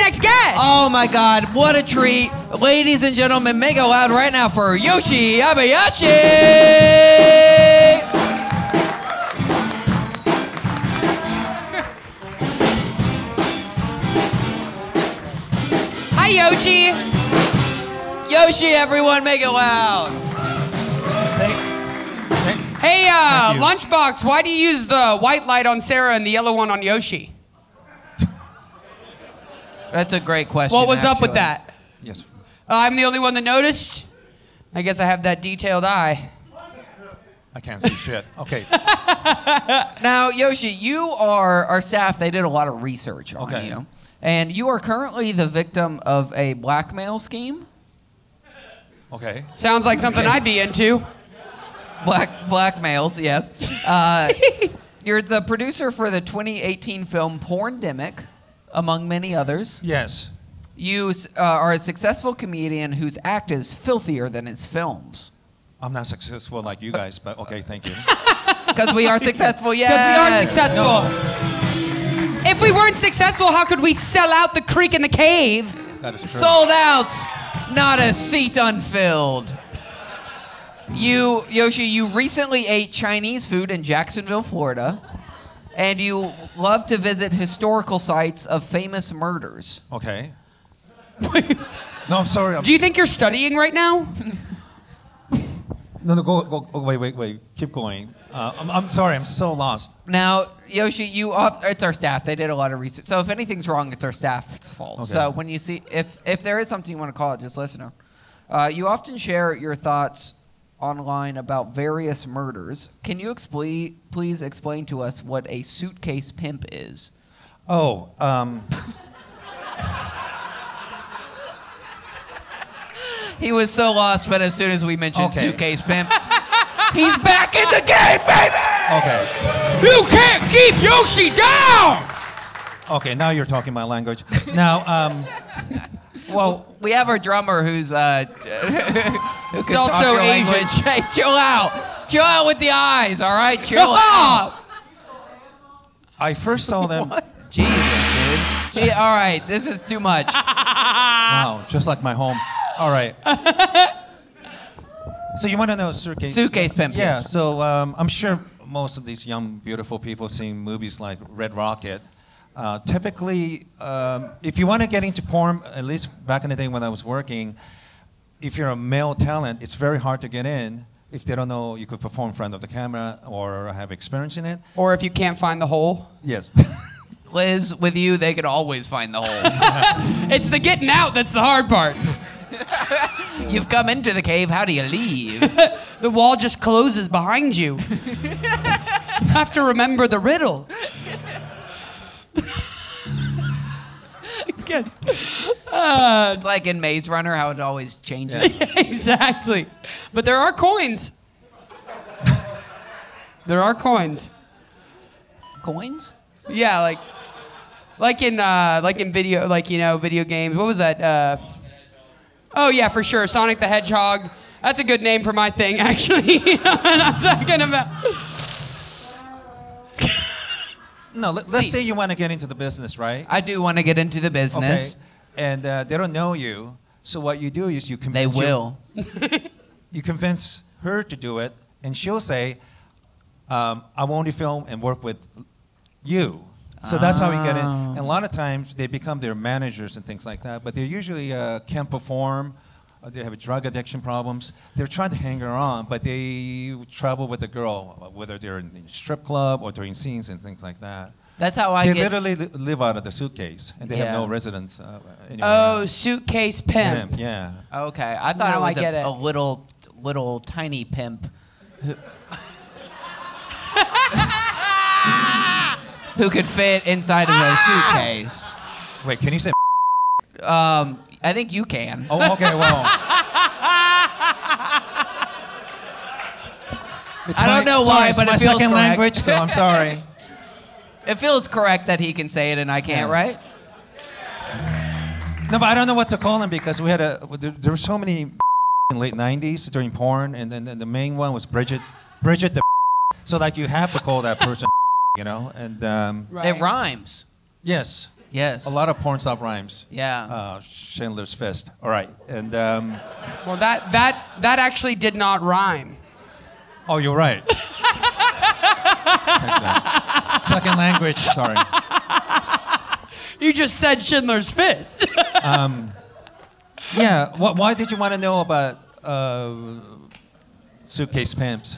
next guest. Oh my God, what a treat. Ladies and gentlemen, make it loud right now for Yoshi Obayashi! Hi, Yoshi. Yoshi, everyone, make it loud. Hey, Lunchbox, why do you use the white light on Sarah and the yellow one on Yoshi? That's a great question. What was up with that? Yes. I'm the only one that noticed. I guess I have that detailed eye. I can't see shit. Okay. Now, Yoshi, you are our staff. They did a lot of research on you. And you are currently the victim of a blackmail scheme. Okay. Sounds like something I'd be into. Blackmails, yes. You're the producer for the 2018 film Porndemic, among many others. Yes. You are a successful comedian whose act is filthier than his films. I'm not successful like you guys, but okay, thank you. Because we are successful, yes. Because we are successful. No. If we weren't successful, how could we sell out the creek and the cave? That is true. Sold out, not a seat unfilled. Yoshi, you recently ate Chinese food in Jacksonville, Florida, and you love to visit historical sites of famous murders. Okay. No, I'm sorry. Do you think you're studying right now? No, go, wait. Keep going. I'm sorry, I'm so lost. Now, Yoshi, it's our staff. They did a lot of research. So if anything's wrong, it's our staff's fault. Okay. So when you see, if there is something you want to call it, just listen. You often share your thoughts online about various murders. Can you please explain to us what a suitcase pimp is? Oh, He was so lost, but as soon as we mentioned suitcase pimp, he's back in the game, baby! okay. You can't keep Yoshi down! Okay, now you're talking my language. Now, well... We have our drummer who's, who can also talk your Asian. language. Hey, chill out. Chill out with the eyes, all right? Chill out. I first saw them... Jesus, dude. All right, this is too much. Wow, just like my home. All right. So you want to know suitcase pimp? Yeah. Yes. So I'm sure most of these young, beautiful people seeing movies like Red Rocket. Typically, if you want to get into porn, at least back in the day when I was working, if you're a male talent, it's very hard to get in if they don't know you could perform in front of the camera or have experience in it. Or if you can't find the hole. Yes. Liz, with you, they could always find the hole. It's the getting out that's the hard part. You've come into the cave, how do you leave? The wall just closes behind you. You have to remember the riddle. Good. It's like in Maze Runner, how it always changes. Exactly. But there are coins. There are coins. Coins? Yeah, like in video, video games. What was that? Oh yeah, for sure. Sonic the Hedgehog. That's a good name for my thing, actually. You know what I'm talking about. No, let's say you want to get into the business, right? I do want to get into the business. Okay. And they don't know you. So what you do is you convince They will. You convince her to do it, and she'll say, I want only film and work with you. So that's how we get in. And a lot of times they become their managers and things like that, but they usually can't perform. They have drug addiction problems. They're trying to hang her on, but they travel with the girl, whether they're in a strip club or during scenes and things like that. That's how I They get... literally live out of the suitcase, and they have no residence anywhere. Oh, suitcase pimp. Yeah. Okay, I thought Now I it was get it. a little tiny pimp who could fit inside of a suitcase. Wait, can you say? I think you can. Oh, okay, well. I don't know why, but it my feels second correct. language, so I'm sorry. It feels correct that he can say it and I can't, Yeah. right? No, but I don't know what to call him because there were so many in late 90s during porn, and then the main one was Bridget the. So like you have to call that person, you know, and Right. It rhymes. yes. Yes. A lot of porn stop rhymes. Yeah. Schindler's Fist. All right. And Well, that actually did not rhyme. oh, you're right. Second language. Sorry. You just said Schindler's Fist. Yeah. Why did you want to know about suitcase pimps?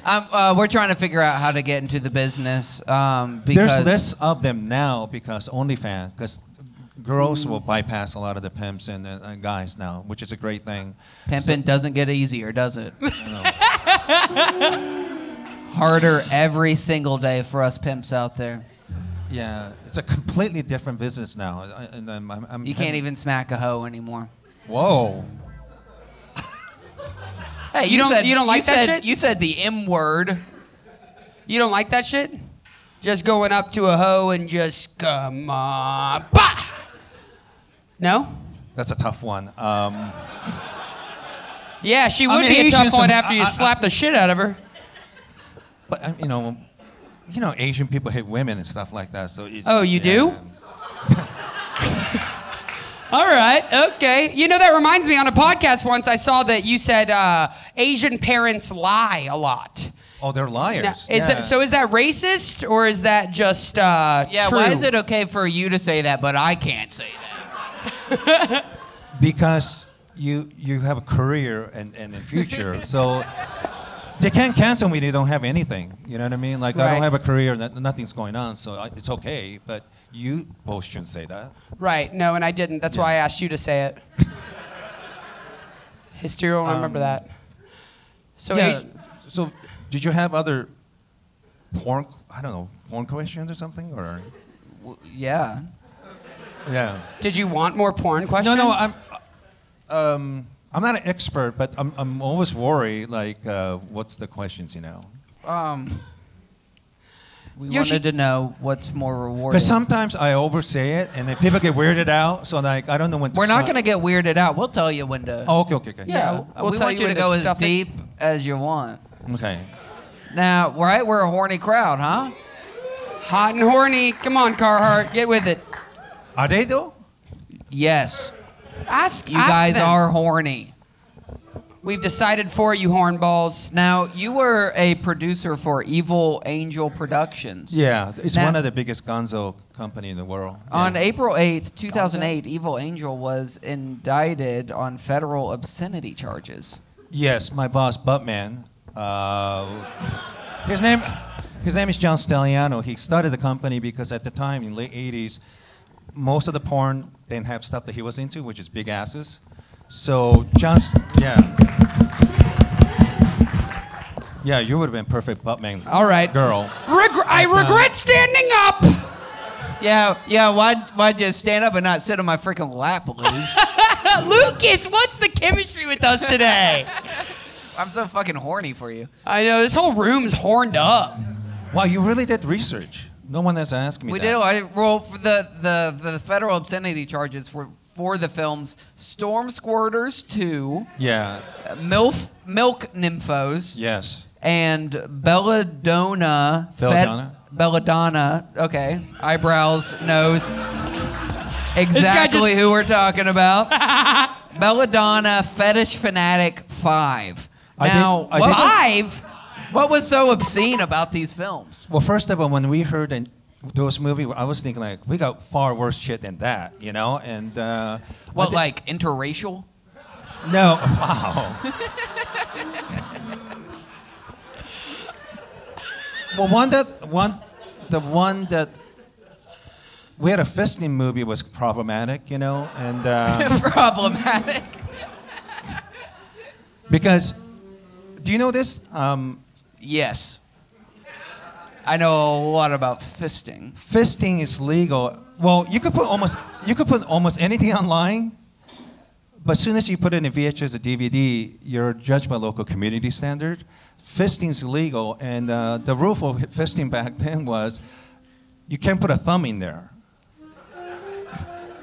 We're trying to figure out how to get into the business. Because There's less of them now because OnlyFans, because girls will bypass a lot of the pimps and guys now, which is a great thing. pimping doesn't get easier, does it? Harder every single day for us pimps out there. Yeah, it's a completely different business now. You can't even smack a hoe anymore. Whoa. Hey, You don't like that shit? You said the M word. You don't like that shit? Just going up to a hoe and just come on. Bah! No? That's a tough one. Yeah, she would mean, be a tough Asians- one after you slap the shit out of her. But you know, Asian people hate women and stuff like that. So it's, Oh, you do? All right, okay. You know, that reminds me, on a podcast once I saw that you said Asian parents lie a lot. Oh, they're liars. Now, is that racist, or is that just Yeah, true? why is it okay for you to say that, but I can't say that? Because you have a career and a future. So they can't cancel me. They don't have anything. You know what I mean? Like, I Right. don't have a career. Nothing's going on. So it's okay. But you both shouldn't say that. Right, no, and I didn't. That's why I asked you to say it. History will remember that. So Yeah. So did you have other porn questions or something? Or Yeah. yeah. did you want more porn questions? No, I'm not an expert, but I'm always worried. Like, what's the questions? We Yoshi- wanted to know what's more rewarding. Because sometimes I oversay it, and then people get weirded out. So like, I don't know when to We're not stop. going to get weirded out. We'll tell you when to. Oh, okay. Yeah. We'll we tell want you you to when to go as stuff it. deep as you want. Okay. Now, right? We're a horny crowd, huh? Hot and horny. Come on, Carhartt, get with it. Are they though? Yes. Ask You ask guys them. are horny. We've decided for you, hornballs. Now, you were a producer for Evil Angel Productions. Yeah, it's Now- one of the biggest gonzo company in the world. On Yeah. April 8th, 2008, Evil Angel was indicted on federal obscenity charges. Yes, my boss, Buttman. His name is John Stelliano. He started the company because at the time in late '80s, most of the porn didn't have stuff that he was into, which is big asses. So yeah, you would have been perfect Buttman. All right. Girl. I regret standing up. Yeah. Why'd you stand up and not sit on my freaking lap, Liz? Lucas, what's the chemistry with us today? I'm so fucking horny for you. I know, this whole room's horned up. Wow, you really did research. No one has asked me We that. did. Well, for the federal obscenity charges were for the films Storm Squirters 2, Yeah. Milk Nymphos, Yes. and Belladonna. Belladonna? Belladonna. Okay. Eyebrows, nose. guy Exactly just- who we're talking about. Belladonna Fetish Fanatic 5. Now, I did- what was so obscene about these films? Well, first of all, when we heard those movies, I was thinking like, we got far worse shit than that, you know? And What, like interracial? no, wow. Well, the one that we had a fisting movie was problematic, you know, and Problematic. because, do you know this? Yes. I know a lot about fisting. Fisting is legal. Well, you could put almost anything online, but as soon as you put it in a VHS or DVD, you're judged by local community standard. Fisting is illegal, and the rule for fisting back then was you can't put a thumb in there.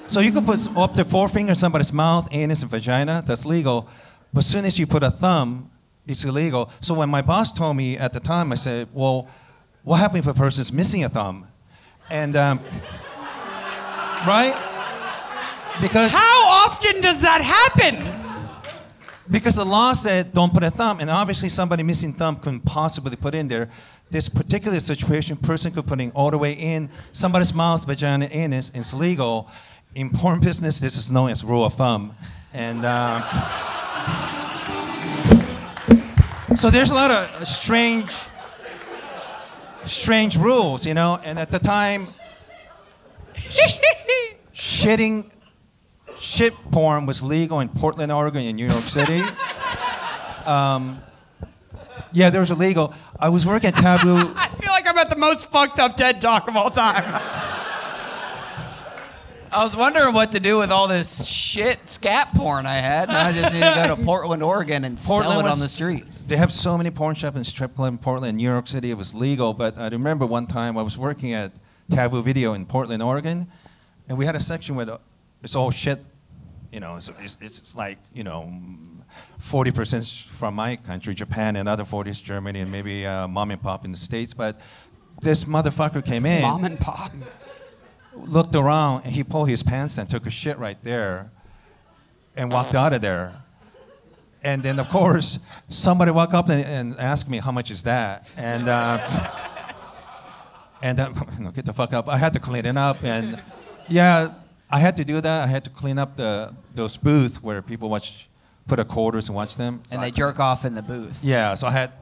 So you could put up to 4 fingers in somebody's mouth, anus, and vagina. That's legal. But as soon as you put a thumb, it's illegal. So when my boss told me at the time, I said, well, what happens if a person's missing a thumb? And right? Because How often does that happen? Because the law said don't put a thumb, and obviously somebody missing thumb couldn't possibly put in there. This particular situation, person could put in all the way in somebody's mouth, vagina, anus, and it's legal. In porn business, this is known as rule of thumb. And so there's a lot of strange rules, you know. And at the time, shit porn was legal in Portland, Oregon, and New York City. Yeah, there was illegal. I was working at Taboo. I feel like I'm at the most fucked up TED Talk of all time. I was wondering what to do with all this shit scat porn I had. Now I just need to go to Portland, Oregon and sell it on the street. They have so many porn shops and strip club in Portland and New York City. It was legal, but I remember one time I was working at Taboo Video in Portland, Oregon, and we had a section where it's all shit. You know, it's like, you know, 40% from my country, Japan, and other 40 is Germany, and maybe mom and pop in the States. But this motherfucker came in. Mom and pop. Looked around, and he pulled his pants down, took a shit right there, and walked out of there. And then, of course, somebody walked up and asked me, how much is that? And get the fuck up. I had to clean it up, and yeah, I had to do that. I had to clean up those booths where people put a quarters and watch them. And they jerk off in the booth. Yeah, so I had.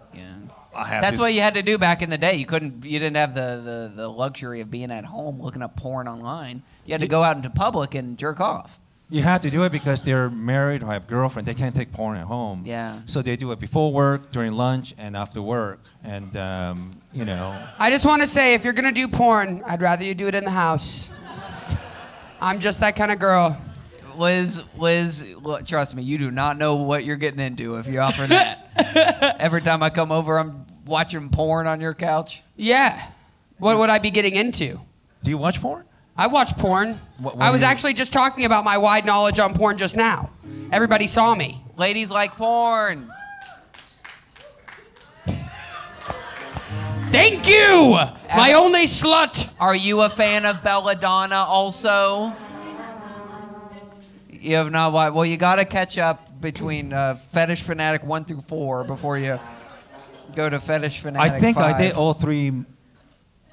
That's what you had to do back in the day. You didn't have the luxury of being at home looking up porn online. You had to go out into public and jerk off. You had to do it because they're married or have girlfriend. They can't take porn at home. Yeah. So they do it before work, during lunch, and after work. And you know. I just want to say, if you're gonna do porn, I'd rather you do it in the house. I'm just that kind of girl. Liz, look, trust me, you do not know what you're getting into if you offer that. Every time I come over, I'm watching porn on your couch. Yeah. What would I be getting into? Do you watch porn? I watch porn. What I was actually just talking about my wide knowledge on porn just now. Everybody saw me. Ladies like porn. Thank you! My only slut! Are you a fan of Belladonna also? You have not watched. Well, you got to catch up between Fetish Fanatic 1 through 4 before you go to Fetish Fanatic 5. I think I did all three.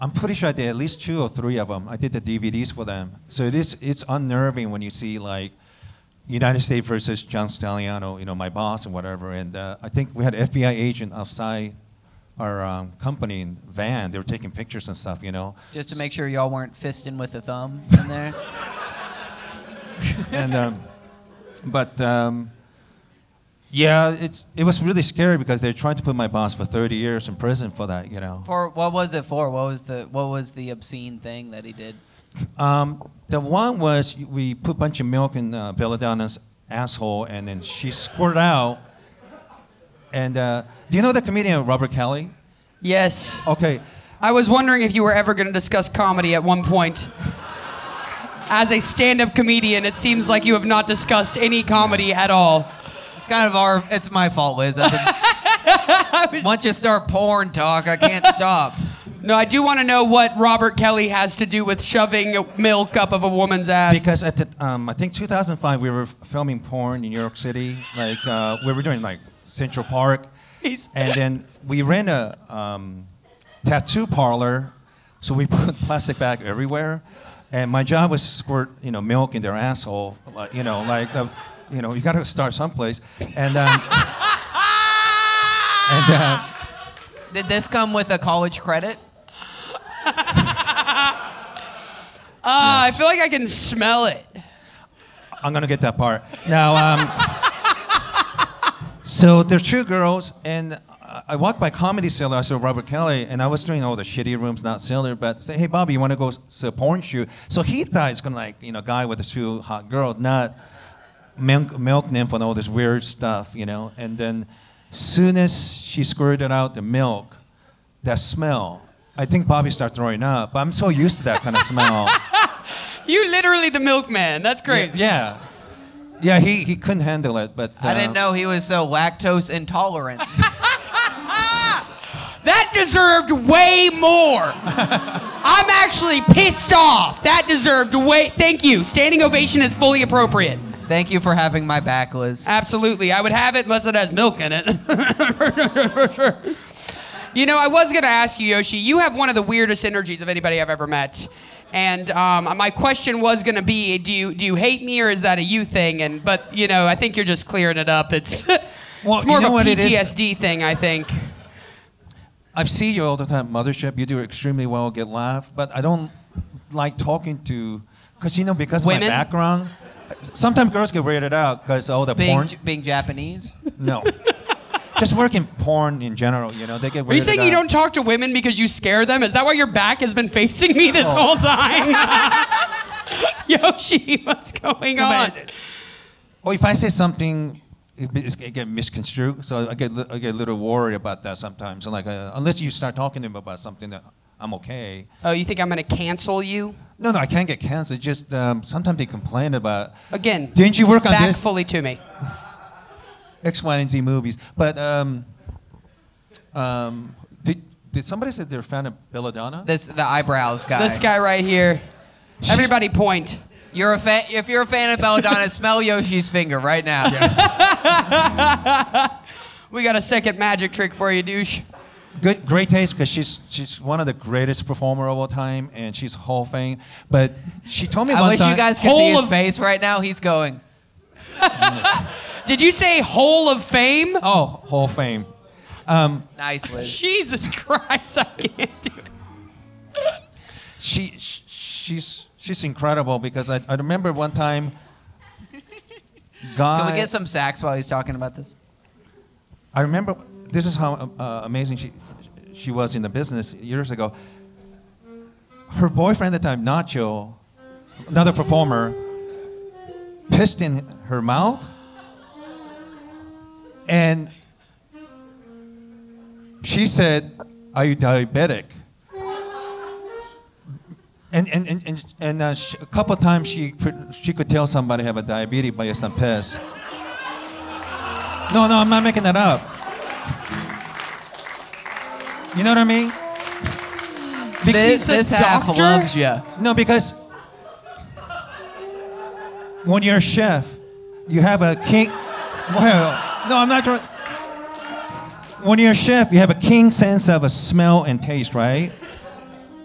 I'm pretty sure I did at least 2 or 3 of them. I did the DVDs for them. So it's unnerving when you see like United States versus John Stalliano, you know, my boss and whatever. And I think we had an FBI agent outside our company van. They were taking pictures and stuff, you know. Just to make sure y'all weren't fisting with a thumb in there. And yeah, it was really scary because they're trying to put my boss for 30 years in prison for that, you know. For what was it for? What was the obscene thing that he did? The one was we put a bunch of milk in Belladonna's asshole, and then she squirted out. And do you know the comedian Robert Kelly? Yes. Okay. I was wondering if you were ever going to discuss comedy at one point. As a stand-up comedian, it seems like you have not discussed any comedy at all. It's kind of it's my fault, Liz. Once you start porn talk, I can't stop. No, I do want to know what Robert Kelly has to do with shoving milk up of a woman's ass. Because at I think 2005, we were filming porn in New York City. Like we were doing like Central Park, and then we ran a tattoo parlor, so we put plastic bag everywhere. And my job was to squirt, you know, milk in their asshole, you know, like, you know, you got to start someplace. And did this come with a college credit? I feel like I can smell it. I'm gonna get that part now. So there's 2 girls, and I walked by Comedy Cellar. I saw Robert Kelly, and I was doing all the shitty rooms, not cellar. But I said, hey, Bobby, you want to go to a porn shoot? So he thought it's gonna like, you know, guy with a 2 hot girl, not milk nymph and all this weird stuff, you know. And then, soon as she squirted out the milk, that smell, I think Bobby started throwing up. But I'm so used to that kind of smell. You literally the milkman. That's crazy. Yeah. Yeah, he couldn't handle it, but... I didn't know he was so lactose intolerant. That deserved way more. I'm actually pissed off. That deserved way. Thank you. Standing ovation is fully appropriate. Thank you for having my back, Liz. Absolutely. I would have it unless it has milk in it. For sure. You know, I was going to ask you, Yoshi, you have one of the weirdest energies of anybody I've ever met. And my question was going to be, do you hate me or is that a you thing? But, you know, I think you're just clearing it up. It's, it's more of a PTSD thing, I think. I see you all the time, Mothership. You do extremely well, get laugh. But I don't like talking to, because, you know, because of my background. Sometimes girls get weirded out because all the porn. Being Japanese? No. Just working porn in general, you know, they get weirded out. Are you saying you don't talk to women because you scare them? Is that why your back has been facing me this whole time? Yoshi, what's going on? Well, if I say something, it get misconstrued, so I get a little worried about that sometimes. So like, unless you start talking to them about something that I'm okay. Oh, you think I'm going to cancel you? No, I can't get canceled. Just sometimes they complain about. Again, didn't you work on this? Back fully to me. X, Y, and Z movies. But did somebody say they're a fan of Belladonna? The eyebrows guy. This guy right here. Everybody point. You're a fan. If you're a fan of Belladonna, smell Yoshi's finger right now. Yeah. We got a second magic trick for you, douche. Great taste, because she's one of the greatest performer of all time, and she's Hall of Fame. But she told me one time. I wish you guys could see his face right now. He's going. Did you say Hall of Fame? Oh, Hall of Fame. Nice, Liz. Jesus Christ, I can't do it. She's incredible, because I remember one time. Can we get some sax while he's talking about this? I remember. This is how amazing she was in the business years ago. Her boyfriend at the time, Nacho, another performer, pissed in her mouth, and she said, "Are you diabetic?" And a couple of times she could tell somebody have a diabetes based on piss. No, I'm not making that up. You know what I mean? This half loves you. No, because when you're a chef, you have a king. Well, no, I'm not trying. When you're a chef, you have a keen sense of a smell and taste, right?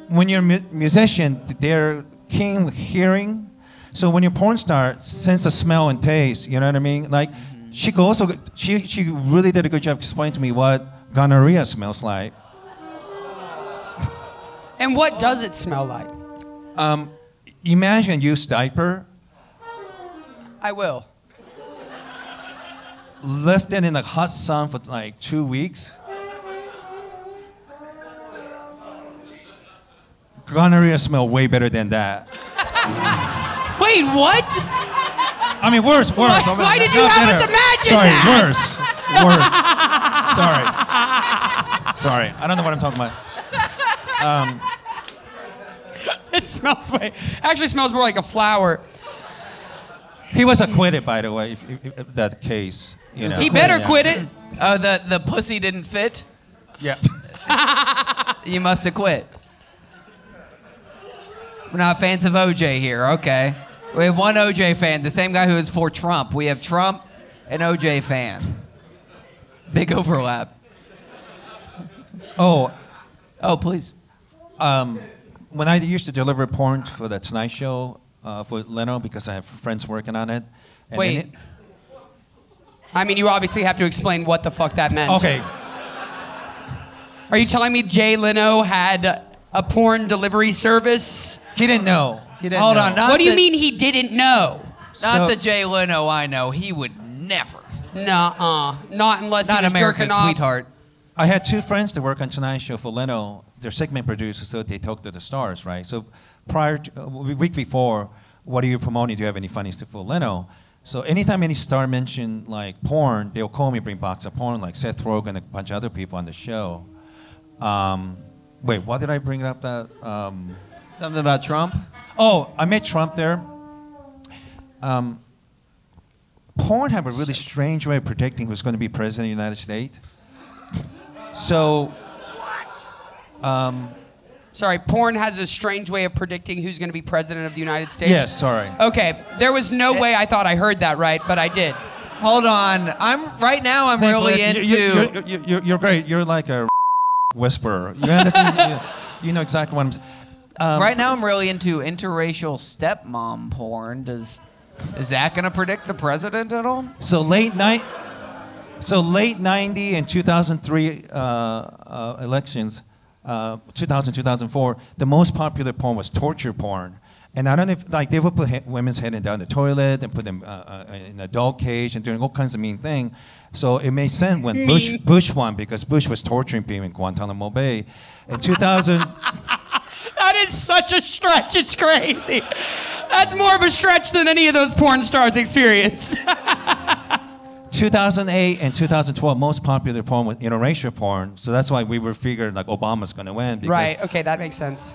When you're a musician, they're keen hearing. So when you're a porn star, sense of smell and taste. You know what I mean? Like, she really did a good job explaining to me what gonorrhea smells like. And what does it smell like? Imagine a used diaper. I will. Left it in the hot sun for like 2 weeks. Gonorrhea smell way better than that. Wait, what? I mean, worse. Why did you have us imagine that? Worse. Sorry. I don't know what I'm talking about. It smells actually smells more like a flower. He was acquitted, by the way, if that case. You know. He better quit it. Oh, the pussy didn't fit? Yeah. You must have quit. We're not fans of OJ here, okay. We have one OJ fan, the same guy who is for Trump. We have Trump and OJ fan. Big overlap. Oh, please. When I used to deliver porn for the Tonight Show for Leno, because I have friends working on it. And wait. I mean, you obviously have to explain what the fuck that meant. Okay. Are you telling me Jay Leno had a porn delivery service? He didn't know. Hold on. What do you mean he didn't know? Not the Jay Leno I know. He would never. Nuh-uh. Not unless he was America's jerking off. sweetheart. I had two friends that work on Tonight Show for Leno. They're segment producers, so they talk to the stars, right? So a week before, what are you promoting? Do you have any funny stuff for Leno? So anytime any star mentioned like porn, they'll call me, bring box of porn, like Seth Rogen and a bunch of other people on the show. Wait, what did I bring up that? Something about Trump? Oh, I met Trump there. Porn have a really strange way of predicting who's going to be president of the United States. So Sorry, porn has a strange way of predicting who's going to be president of the United States. Yes, sorry. Okay, there was no way I thought I heard that right, but I did. Hold on. I'm really into. You're great. You're like a whisperer. You understand? you know exactly what I'm. Right now, I'm really into interracial stepmom porn. Is that going to predict the president at all? So late 90 and 2003 elections, 2000, 2004, the most popular porn was torture porn. And I don't know if, like, they would put women's head down the toilet and put them in a dog cage and doing all kinds of mean things. So it made sense when Bush won, because Bush was torturing people in Guantanamo Bay. In 2000... That is such a stretch, it's crazy. That's more of a stretch than any of those porn stars experienced. 2008 and 2012, most popular porn was interracial porn. So that's why we were figured like Obama's going to win. Right, okay, that makes sense.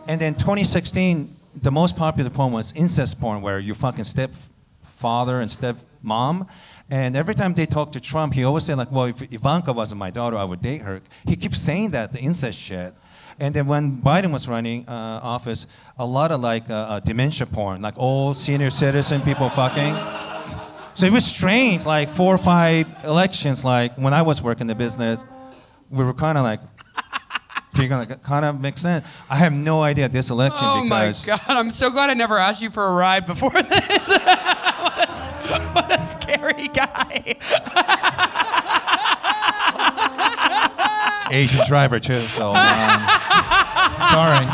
And then 2016, the most popular porn was incest porn, where you fucking stepfather and stepmom. And every time they talk to Trump, he always say like, well, if Ivanka wasn't my daughter, I would date her. He keeps saying that, the incest shit. And then when Biden was running office, a lot of like dementia porn, like old senior citizen people fucking. So it was strange, like 4 or 5 elections, like when I was working the business, we were kind of like, kind of makes sense. I have no idea this election because... Oh my God, I'm so glad I never asked you for a ride before this. What a scary guy. Asian driver too, so sorry.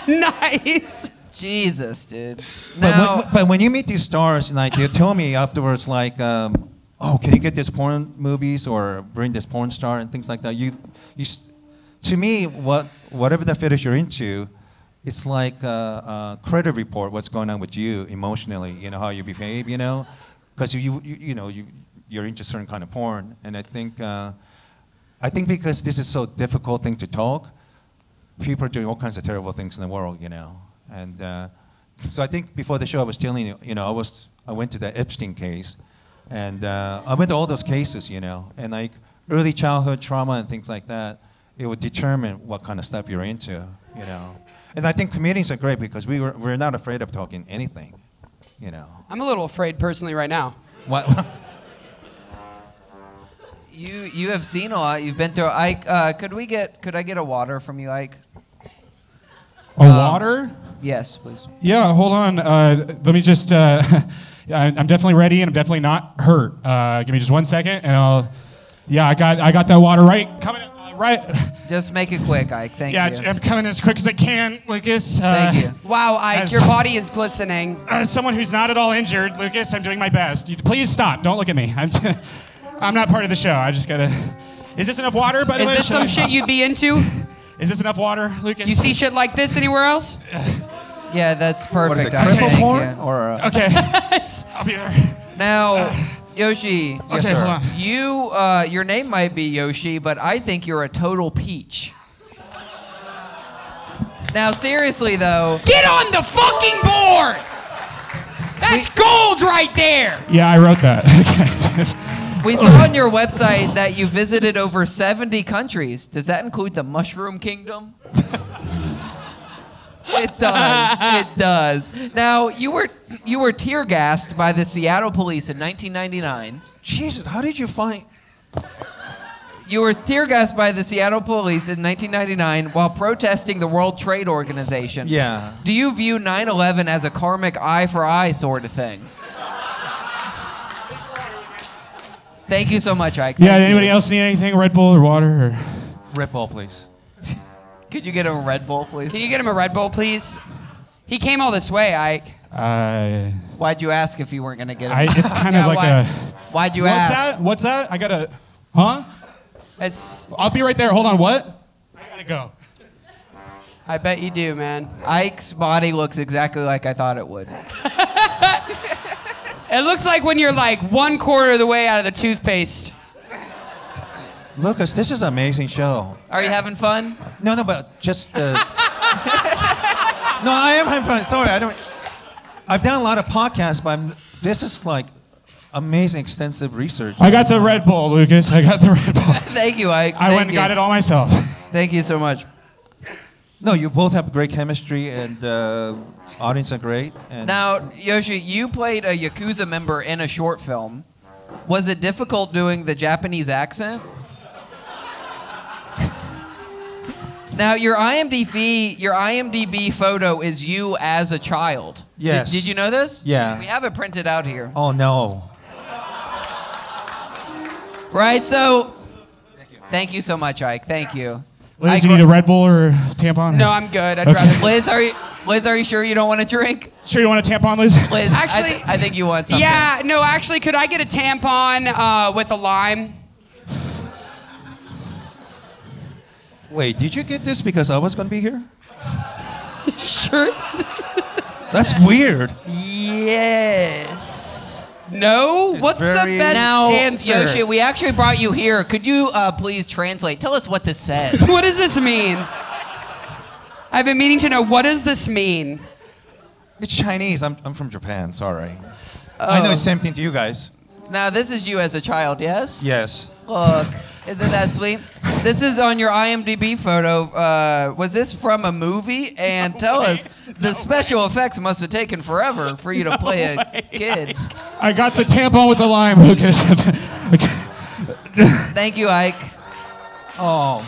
Nice. Jesus, dude. Now, But when you meet these stars, like they tell me afterwards, like, oh, can you get this porn movies or bring this porn star and things like that? To me, whatever the fetish you're into, it's like a credit report. What's going on with you emotionally? You know how you behave. You know, because you're into certain kind of porn, and I think because this is so difficult thing to talk, people are doing all kinds of terrible things in the world, you know. And so I think before the show I was telling you, I went to the Epstein case, and I went to all those cases, you know, and like early childhood trauma and things like that, it would determine what kind of stuff you're into, you know. And I think comedians are great because we're not afraid of talking anything, you know. I'm a little afraid personally right now. What? You have seen a lot. You've been through. Ike, could I get a water from you, Ike? A water? Yes, please. Yeah, hold on. Let me just. I'm definitely ready, and I'm definitely not hurt. Give me just 1 second, and I'll. Yeah, I got that water right coming. Right. Just make it quick, Ike. Thank you. Yeah, I'm coming as quick as I can, Lucas. Thank you. Wow, Ike, your body is glistening. As someone who's not at all injured, Lucas, I'm doing my best. Please stop. Don't look at me. I'm not part of the show. I just gotta. Is this enough water, by the way? Is this some shit you'd be into? Is this enough water, Lucas? You see shit like this anywhere else? Yeah, that's perfect. What is it, cripple porn? Yeah. Or, Okay. I'll be there. Now, Yoshi. Yes, sir. Hold on. Your name might be Yoshi, but I think you're a total peach. Now, seriously, though. Get on the fucking board! That's gold right there! Yeah, I wrote that. Okay. We saw on your website that you visited over 70 countries. Does that include the Mushroom Kingdom? It does. It does. Now, you were tear gassed by the Seattle police in 1999. Jesus, how did you find... You were tear gassed by the Seattle police in 1999 while protesting the World Trade Organization. Yeah. Do you view 9/11 as a karmic eye for eye sort of thing? Thank you so much, Ike. Yeah, anybody else need anything? Red Bull or water? Or? Red Bull, please. Could you get him a Red Bull, please? Can you get him a Red Bull, please? He came all this way, Ike. Why'd you ask if you weren't going to get him? It's kind of like why? a... Why'd you What's ask? that? What's that? I gotta... Huh? I'll be right there. Hold on, what? I gotta go. I bet you do, man. Ike's body looks exactly like I thought it would. It looks like when you're like 1/4 of the way out of the toothpaste. Lucas, this is an amazing show. Are you having fun? No, but just... No, I am having fun. Sorry, I've done a lot of podcasts, but this is like amazing, extensive research. I got the Red Bull, Lucas. I got the Red Bull. Thank you, Ike. I went and got it all myself. Thank you so much. No, you both have great chemistry, and audience are great. And Now, Yoshi, you played a Yakuza member in a short film. Was it difficult doing the Japanese accent? Now, your IMDb photo is you as a child. Yes. Did you know this? Yeah. We have it printed out here. Oh no. Right, so... Thank you so much, Ike. Thank you. Liz, you need a Red Bull or a tampon? No, I'm good. I'd rather. Liz, are you sure you don't want a drink? Sure you want a tampon, Liz? Liz, Actually- I think you want something. Yeah, no, actually, could I get a tampon with a lime? Wait, did you get this because I was going to be here? Sure. That's weird. Yes. No? It's What's the very- best Now, answer? Yoshi, we actually brought you here. Could you please translate? Tell us what this says. What does this mean? I've been meaning to know, what does this mean? It's Chinese. I'm from Japan. Sorry. I know it's the same thing to you guys. Now, this is you as a child, yes? Yes. Look, isn't that sweet? This is on your IMDb photo. Was this from a movie? And tell us, the special effects must have taken forever for you to play a kid. I got the tampon with the lime, Lucas. Thank you, Ike. Oh.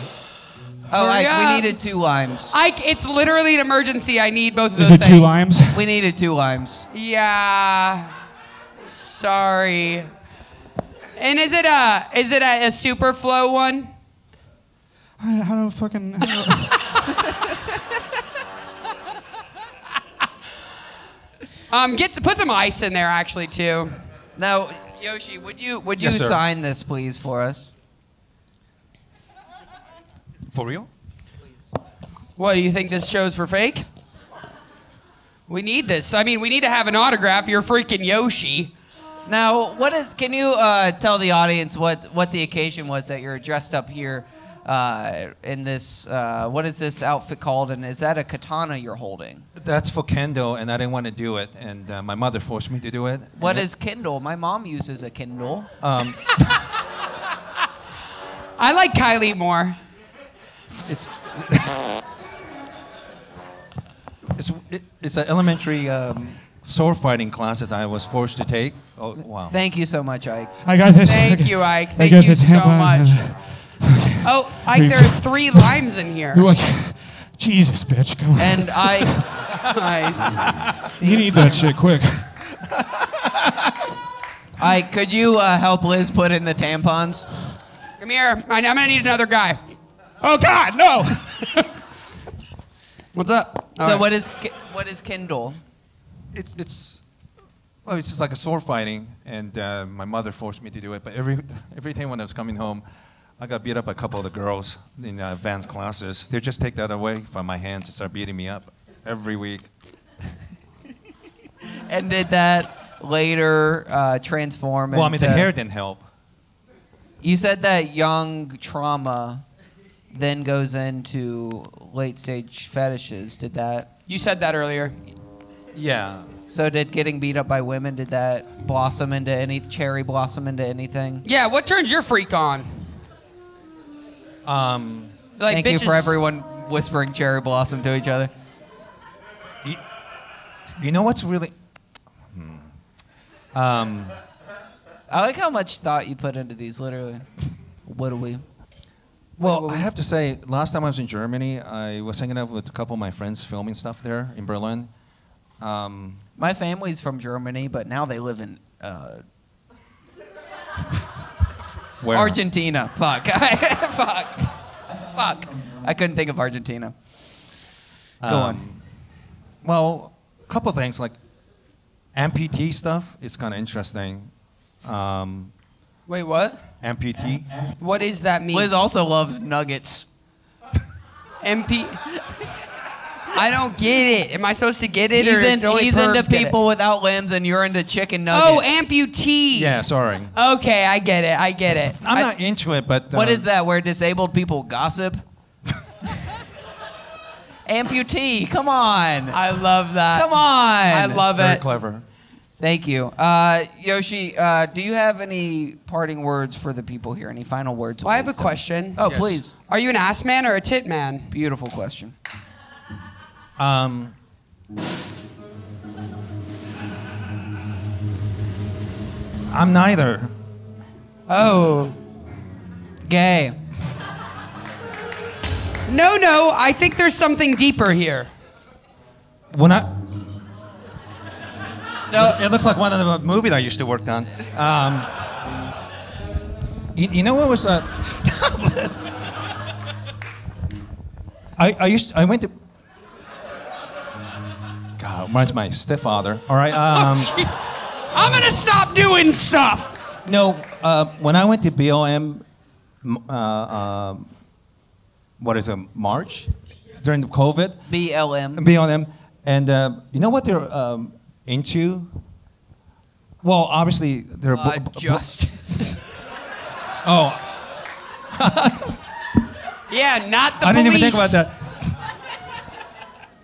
Oh, Hurry Ike, up. we needed 2 limes. It's literally an emergency. I need both of Is those it things. 2 limes? We needed 2 limes. Yeah. Sorry. And is it a super flow one? I don't fucking... Put some ice in there actually too. Now, Yoshi, would you Yes, sir. sign this, please, for us? For real? What, do you think this show's for fake? We need this. I mean, we need to have an autograph. You're freaking Yoshi. Now, can you tell the audience what the occasion was that you're dressed up here in this, what is this outfit called, and is that a katana you're holding? That's for Kendo, and I didn't want to do it, and my mother forced me to do it. What And is Kindle? My mom uses a Kindle. I like Kylie more. It's it's an elementary sword fighting class that I was forced to take. Oh wow! Thank you so much, Ike. I got this. Thank you, Ike. I Thank got you the so tampon. much. Oh, Ike, there are 3 limes in here. Like, Jesus, bitch, come on. And Ike, Nice. You need that shit quick. Ike, could you help Liz put in the tampons? Come here. I'm gonna need another guy. Oh, God, no! What's up? All So right. what is Kindle? It's just like a sword fighting, and my mother forced me to do it. But every time when I was coming home, I got beat up by a couple of the girls in advanced classes. They just take that away from my hands and start beating me up every week. And did that later transform Well, I mean, the into- hair didn't help. You said that young trauma then goes into late stage fetishes. Did that? You said that earlier. Yeah. So did getting beat up by women, did that blossom into cherry blossom into anything? Yeah. What turns your freak on? Like Thank you for bitches- everyone whispering cherry blossom to each other. You know what's really? I like how much thought you put into these, literally. What do we? Well, I have to say, last time I was in Germany, I was hanging out with a couple of my friends filming stuff there in Berlin. My family's from Germany, but now they live in Where? Argentina. Fuck. Fuck. I couldn't think of Argentina. Go on. Well, a couple things like amputee stuff is kind of interesting. Wait, what? Amputee. What does that mean? Liz also loves nuggets. MP. I don't get it. Am I supposed to get it? or only He's pervs into get it? people without limbs, and you're into chicken nuggets. Oh, amputee. Yeah, sorry. Okay, I get it. I'm not into it, but What is that? Where disabled people gossip? Amputee. Come on. I love that. Come on. I love Very it. clever. Thank you. Yoshi, do you have any parting words for the people here? Any final words? Well, I have a question. Oh, Yes. please. Are you an ass man or a tit man? Beautiful question. I'm neither. Oh. Gay. No, I think there's something deeper here. When I, No. it looks like one of the movies I used to work on. You know what was stop this. I went to. God, reminds my stepfather. All right. I'm gonna stop doing stuff. No, when I went to BLM, what is it, March? During the COVID? BLM. BLM. And you know what they're into? Well, obviously, they're... Justice. oh, Yeah, not the I didn't even think police. about that.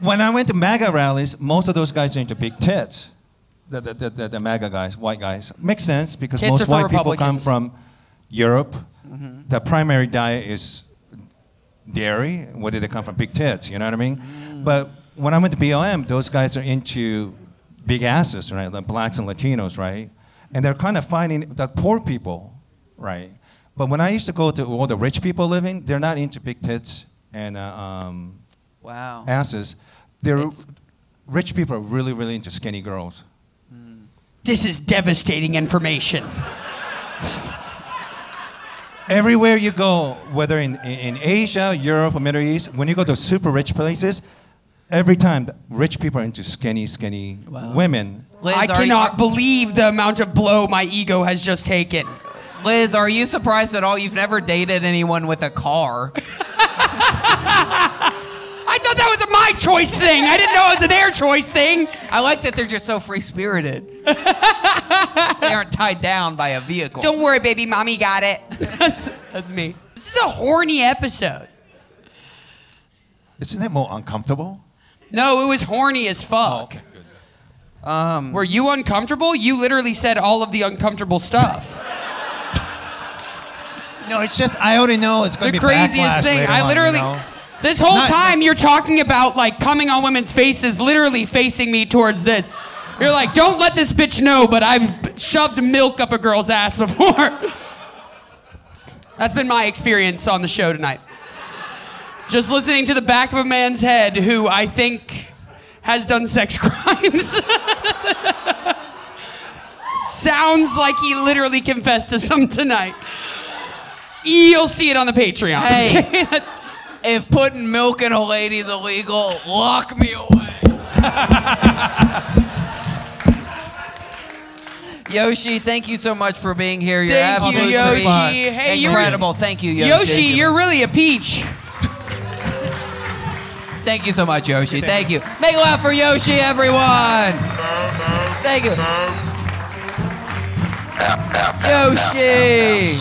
When I went to MAGA rallies, most of those guys are into big tits. The MAGA guys, white guys. Makes sense because Tits are most for white people come Republicans. from Europe. The primary diet is dairy. Whether they come from big tits, you know what I mean? But when I went to BLM, those guys are into big asses, right? Like blacks and Latinos, right? And they're kind of finding the poor people, right? But when I used to go to all the rich people living, they're not into big tits and Wow. asses. Rich people are really, really into skinny girls. This is devastating information. Everywhere you go, whether in Asia, Europe, or Middle East, when you go to super rich places, every time the rich people are into skinny women. Liz, I cannot believe the amount of blow my ego has just taken. Liz, are you surprised at all? You've never dated anyone with a car. I thought that was a my choice thing. I didn't know it was a their choice thing. I like that they're just so free-spirited. They aren't tied down by a vehicle. Don't worry, baby. Mommy got it. That's me. This is a horny episode. Isn't it more uncomfortable? No, it was horny as fuck. Good. Were you uncomfortable? You literally said all of the uncomfortable stuff. No, it's just I already know it's going The to be backlash craziest thing. later I on, literally, you know? this whole Not- time you're talking about like coming on women's faces, literally facing me towards this. You're like, don't let this bitch know, but I've shoved milk up a girl's ass before. That's been my experience on the show tonight. Just listening to the back of a man's head who I think has done sex crimes. Sounds like he literally confessed to some tonight. You'll see it on the Patreon. Hey, if putting milk in a lady's illegal, lock me away. Yoshi, thank you so much for being here. You're Thank you, absolutely Yoshi. Hey, incredible. Thank you, Yoshi. Yoshi, you're really a peach. Thank you so much, Yoshi. Thank you. Make it loud for Yoshi, everyone. Thank you. Yoshi.